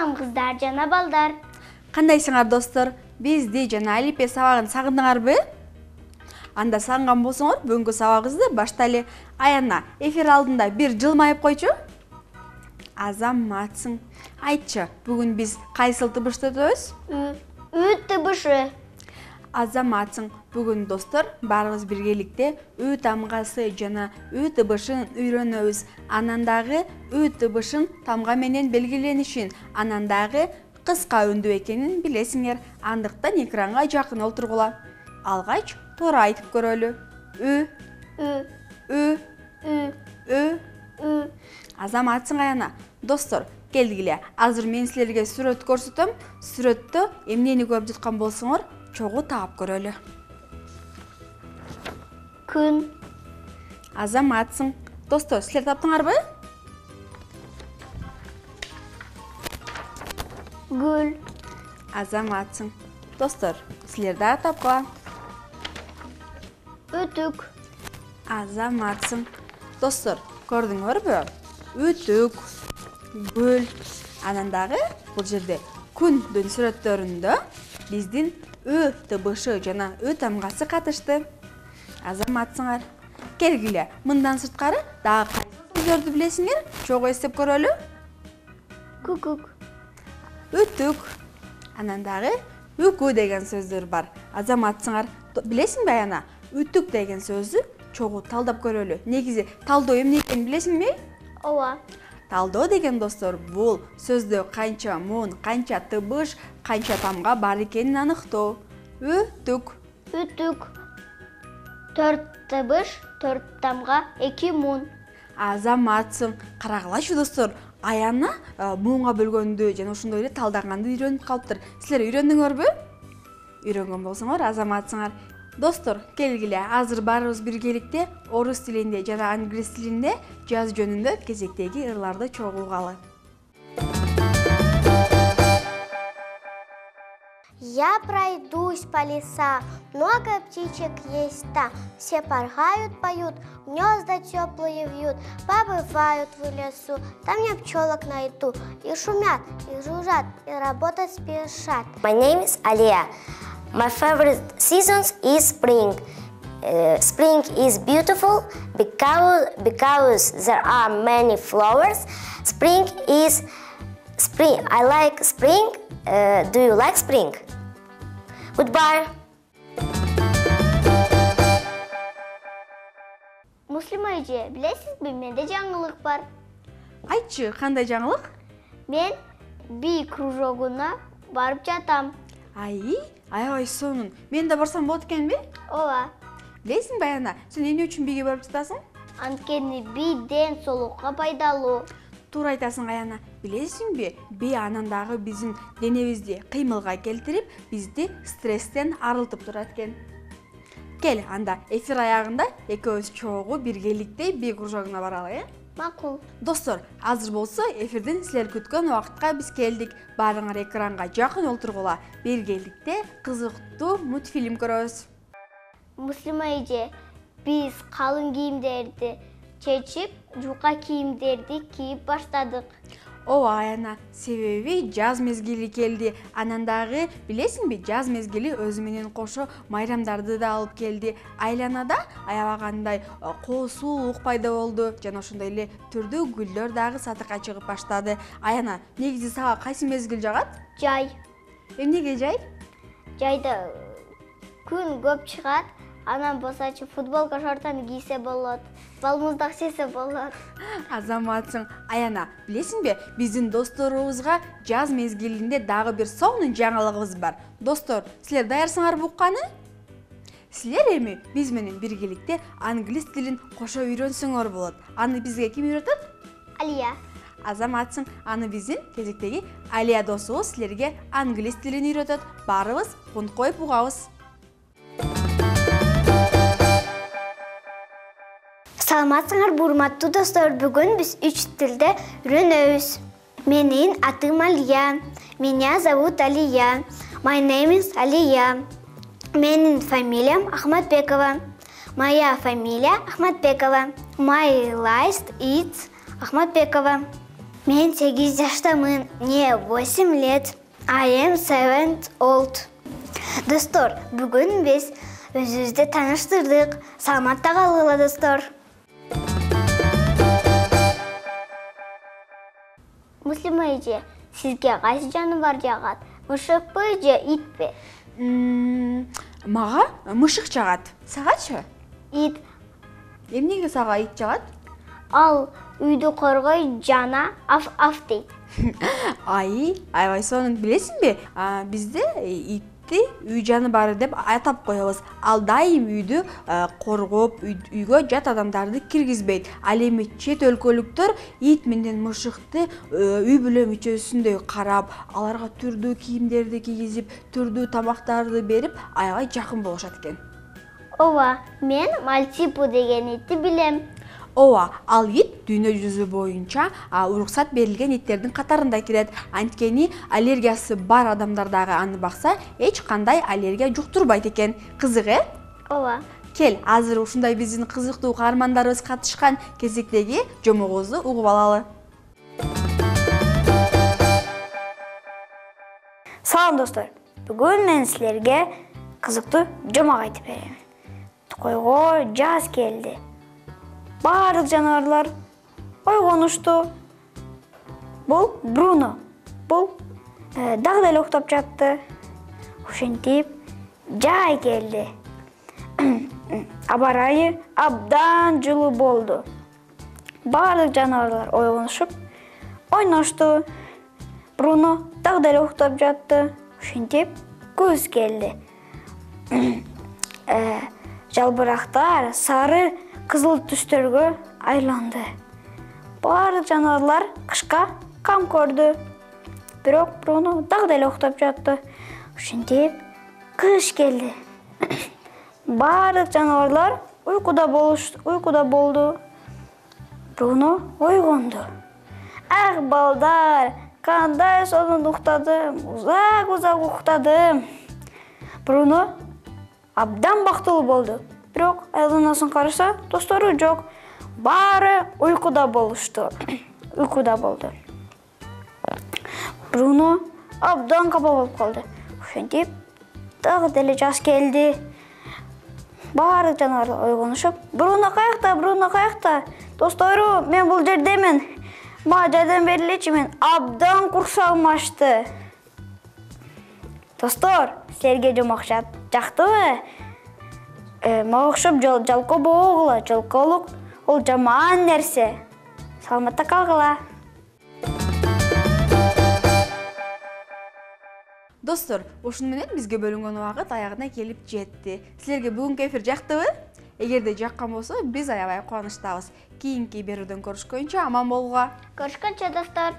Салам кыздар жана балдар. Кандайсыңар достор? Бизди жана алипе сабагын сагындыңарбы? Анда сагынган болсоңор, бүгүнкү сабагыбызды баштайлы. Аяна, эфир алдында бир жылмайып койчу. Азаматсың. Айтчы, бүгүн биз кайсыл табышты өтөбүз? Үй табышы. Азаматсың. Бүгүн достор, барыбыз биргеликте үй тамгасы жана үй табышын үйрөнөбүз. Анан дагы үй табышын тамга менен белгиленишин, анан дагы кыска үндүү экенин билесиңер. Андыктан экранга жакын отургула. Алгач, туура айтып көрөлү. Азаматсың аяна. Достор, келгиле. Азыр мен силерге сүрөт көрсөтөм. Сүрөттө эмнени көрүп жаткан болсоңор, чогуу таап көрөлү. Күн. Азаматсың. Достор, силер таптыңарбы? Гүл. Азаматсың. Достор, силер дагы тапкыла. Үтүк. Азаматсың. Достор, көрдүңөрбү? Үтүк, гүл. Анан дагы бул жерде күндүн сүрөттөрүндө биздин үй табышы жана үй тамгасы катышты. Азаматсыңар. Келгиле, мындан сырткары дагы кайсы сөздөрдү билесиңер? Чогуу эстеп көрөлү. Күкүк. Үтүк. Анан дагы үкү деген сөздөр бар. Азаматсыңар. Билесиңби аяна? Үтүк деген сөздү чогуу талдап көрөлү. Негизи талдоо эмне экенин билесиңби? Ооба. Талдоо деген достор, бул сөздө канча мун, канча табыш, канча тамга бар экенин аныктоо. Үтүк. Үтүк. 4 табыш, 4 тамга, 2 мун. Азаматсың. Карагылачы достор, аяна муунга бөлгөндү жана ошондой эле талданганды үйрөнүп калыптыр. Силер үйрөндүңөрбү? Үйрөнгөн болсоңор, азаматсыңар. Достор, келгиле, азыр барыбыз биргеликте орус тилинде жана англис тилинде жаз жөнүндө кезектеги ырларды чогуу угалы. Я пройдусь по лесам, много птичек есть там. Все порхают, поют, гнезда теплые вьют. Побывают в лесу, там я пчелок найду. И шумят, и жужжат, и работать спешат. My name is Alia. My favorite season is spring. Spring is beautiful because there are many flowers. Spring is spring. I like spring. Do you like spring? Goodbye. Муслима эже, билесизби, менде жаңылык бар. Айтчы, кандай жаңылык? Мен би кружогуна барып жатам. Аябай сонун. Мен да барсам болот экенби? Ооба. Билесиңби аяна, сен эмне үчүн биге барып жатасың? Анткени би ден соолукка пайдалуу. Туура айтасың аяна. Билесиңби, би анан дагы биздин денебизди кыймылга келтирип, бизди стресстен арылтып турат экен. Кел, анда эфир аягында экөөбүз чогуу биргеликте би кружогуна баралы, Макул. Достор, азыр болсо эфирден силер күткөн убакытка биз келдик. Баарыңар экранга жакын олтургула. Биргеликте кызыктуу мультфильм көрөбүз. Муслима эже, биз калың кийимдерди чечип, жука кийимдерди кийип баштадык. Ооба аяна, себеби жаз мезгили келди. Анан дагы билесиңби, жаз мезгили өзү менен кошо майрамдарды да алып келди. Айланада аябагандай коосуулук пайда болду жана ошондой эле түрдүү гүлдөр дагы сатыкка чыгып баштады. Аяна, негизи сага кайсы мезгил жагат? Жай. Эмнеге жай? Жайда күн көп чыгат, анан босачы футболка шортаны кийсе болот, балмуздак жесе болот. Азаматсың. Аяна, билесиңби, биздин досторубузга жаз мезгилинде дагы бир сонун жаңылыгыбыз бар. Достор, силер даярсыңарбы укканы? Силер эми биз менен биргеликте англис тилин кошо үйрөнсөңөр болот. Аны бизге ким үйрөтөт? Алия. Азаматсың. Аны биздин кезектеги Алия досубуз силерге англис тилин үйрөтөт. Барыбыз кунт коюп угабыз. Саламатсыңар, урматтуу достор, бүгүн биз 3 тилде үйрөнөбүз. Менин атым Алия. Меня зовут Алия. My name is Алия. Менин фамилиям Ахматбекова. Моя фамилия Ахматбекова. My last is Ахматбекова. Мен 8 жаштамын. Мне 8 лет. I am 7 old. Достор, бүгін біз өзімізді таныштырдық. Саламатта қалыңыздар, достор. Муслима эже, сізге қайсы жануар жағат? Мышық пе же ит пе? Мага мышык жагат. Сагачы? Ит. Эмнеге сага ит жагат? Ал үйді қорғай жана аф дейт. Аябай сонун билесиңби? Бизде итти үй жаныбары деп атап коебуз. Ал дайым үйдү коргоп, үйгө жат адамдарды киргизбейт. Ал эми чет өлкөлүктөр ит менен мышыкты үй бүлө мүчөсүндөй карап, аларга түрдүү кийимдерди кийгизип, түрдүү тамактарды берип, аябай жакын болушат экен. Ова, мен Мальтипу деген итти билем. Ооба, ал ит дүйнө жүзү боюнча уруксат берилген иттердин катарында кирет. Анткени аллергиясы бар адамдар дагы аны бакса, эч кандай аллергия жуктурбайт экен. Кызык, Ооба. Кел, азыр ушундай биздин кызыктуу каармандарыбыз катышкан кезектеги жомогубузду угуп алалы. Салам достор. Бүгүн мен силерге кызыктуу жомок айтып берем. Койго жаз келди. Барлык жаныбарлар ойгонушту. Бул Бруно. Бул дагы эле уктап жатты. Ошентип жай келди. Аба ырайы абдан жылуу болду. Барлык жаныбарлар ойгонушуп, ойношту. Бруно дагы эле уктап жатты. Ошентип күз келди. Жалбырактар сары кызыл түстөргө айланды. Барлык жаныбарлар кышка кам көрдү. Бирок Бруно дагы эле уктап жатты. Ошентип кыш келди. Барлык жаныбарлар уйкуда болду. Бруно ойгонду. Ах, балдар, кандай сонун уктадым, узак уктадым. Бруно абдан бактылуу болду. Бирок айланасын караса, достору жок. Баары уйкуда болушту. Уйкуда болду. Бруно абдан капа болуп калды. Ошентип дагы деле жаз келди. Баары жаныбарлар ойгонушуп, Бруно каякта? Достору, мен бул жердемин. Мага жардам бериличи, мен абдан курсагым ачты. Достор, силерге жомок жактыбы? Мага окшоп жалко болгула. Жалколук ол жаман нерсе. Саламатта калгыла. Достор, ушуну менен бизге бөлүнгөн убакыт аягына келип жетти. Силерге бүгүнкү эфир жактыбы? Эгерде жаккан болсо, биз аябай кубанычтабыз. Кийинки берүүдөн көрүшкөнчө аман болууга. Көрүшкөнчө, достор.